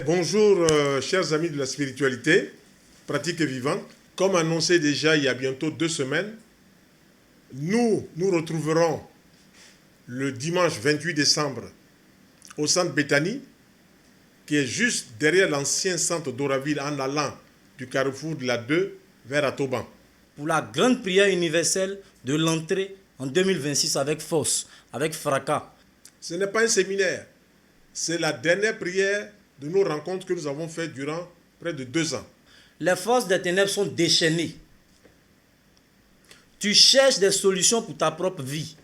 Bonjour, chers amis de la spiritualité, pratique et vivante. Comme annoncé déjà il y a bientôt 2 semaines, nous nous retrouverons le dimanche 28 décembre au centre Béthanie, qui est juste derrière l'ancien centre d'Oraville en allant du carrefour de la 2 vers Atoban. Pour la grande prière universelle de l'entrée en 2026 avec force, avec fracas. Ce n'est pas un séminaire, c'est la dernière prière de nos rencontres que nous avons faites durant près de 2 ans. Les forces des ténèbres sont déchaînées. Tu cherches des solutions pour ta propre vie.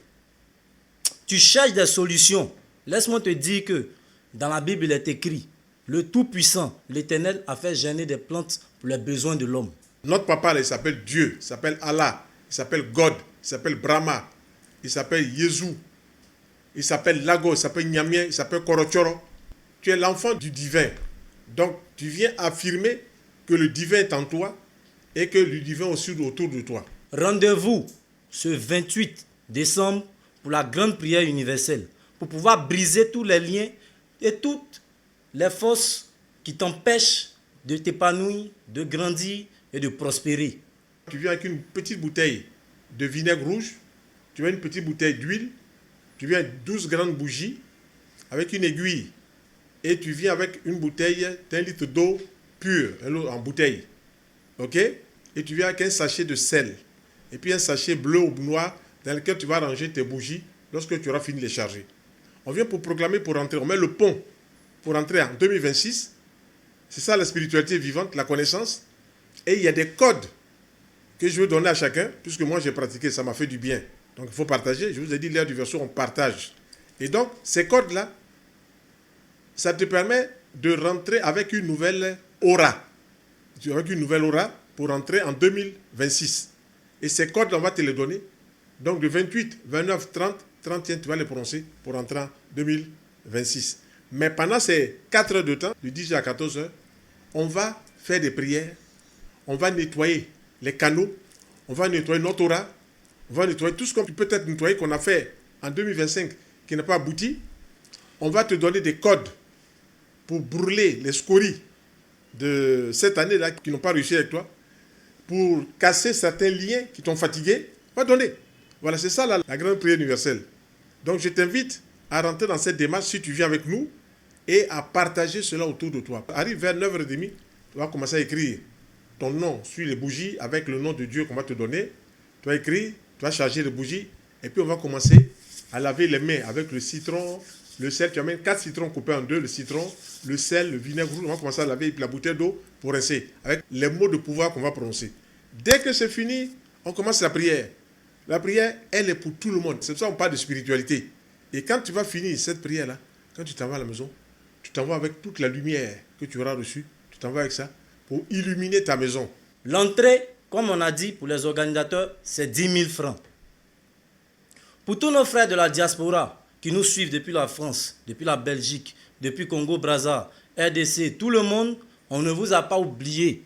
Tu cherches des solutions. Laisse-moi te dire que dans la Bible, il est écrit, le Tout-Puissant, l'Éternel, a fait germer des plantes pour les besoins de l'homme. Notre papa, là, il s'appelle Dieu, il s'appelle Allah, il s'appelle God, il s'appelle Brahma, il s'appelle Jésus, il s'appelle Lago, il s'appelle Nyamien, il s'appelle Korochoro. Tu es l'enfant du divin. Donc, tu viens affirmer que le divin est en toi et que le divin aussi autour de toi. Rendez-vous ce 28 décembre pour la grande prière universelle, pour pouvoir briser tous les liens et toutes les forces qui t'empêchent de t'épanouir, de grandir et de prospérer. Tu viens avec une petite bouteille de vinaigre rouge, tu viens une petite bouteille d'huile, tu viens avec 12 grandes bougies avec une aiguille et tu viens avec une bouteille d'1 litre d'eau pure, en bouteille. Ok? Et tu viens avec un sachet de sel et puis un sachet bleu ou noir dans lequel tu vas ranger tes bougies lorsque tu auras fini de les charger. On vient pour proclamer, pour entrer, on met le pont pour entrer en 2026. C'est ça la spiritualité vivante, la connaissance. Et il y a des codes que je veux donner à chacun, puisque moi j'ai pratiqué, ça m'a fait du bien. Donc il faut partager. Je vous ai dit, l'ère du verso, on partage. Et donc, ces codes-là, ça te permet de rentrer avec une nouvelle aura. Avec une nouvelle aura pour entrer en 2026. Et ces codes, on va te les donner. Donc, de 28, 29, 30, 31, tu vas les prononcer pour entrer en 2026. Mais pendant ces 4 heures de temps, de 10h à 14h, on va faire des prières. On va nettoyer les canaux, on va nettoyer notre aura, on va nettoyer tout ce qu'on peut être nettoyé, qu'on a fait en 2025, qui n'a pas abouti. On va te donner des codes pour brûler les scories de cette année-là qui n'ont pas réussi avec toi, pour casser certains liens qui t'ont fatigué. On va donner. Voilà, c'est ça la grande prière universelle. Donc je t'invite à rentrer dans cette démarche si tu viens avec nous et à partager cela autour de toi. Arrive vers 9h30, tu vas commencer à écrire ton nom sur les bougies avec le nom de Dieu qu'on va te donner. Tu vas écrire, tu vas charger les bougies et puis on va commencer à laver les mains avec le citron, le sel. Tu amènes 4 citrons coupés en 2, le citron, le sel, le vinaigre rouge. On va commencer à laver et puis la bouteille d'eau pour rincer avec les mots de pouvoir qu'on va prononcer. Dès que c'est fini, on commence la prière. La prière, elle est pour tout le monde. C'est pour ça qu'on parle de spiritualité. Et quand tu vas finir cette prière-là, quand tu t'en vas à la maison, tu t'en vas avec toute la lumière que tu auras reçue. Tu t'en vas avec ça pour illuminer ta maison. L'entrée, comme on a dit pour les organisateurs, c'est 10 000 francs. Pour tous nos frères de la diaspora qui nous suivent depuis la France, depuis la Belgique, depuis Congo-Brazza, RDC, tout le monde, on ne vous a pas oublié.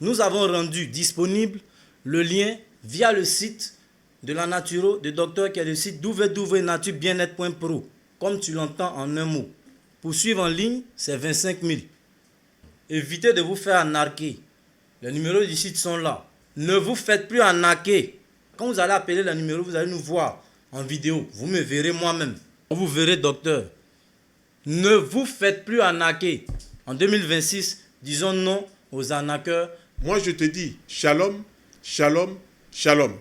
Nous avons rendu disponible le lien via le site de la Naturo, de docteur, qui est le site www.naturebienêtre.pro, comme tu l'entends en un mot. Pour suivre en ligne, c'est 25 000. Évitez de vous faire arnaquer. Les numéros du site sont là. Ne vous faites plus arnaquer. Quand vous allez appeler le numéro, vous allez nous voir en vidéo. Vous me verrez moi-même. Vous verrez docteur. Ne vous faites plus arnaquer. En 2026, disons non aux arnaqueurs. Moi, je te dis, shalom, shalom, shalom.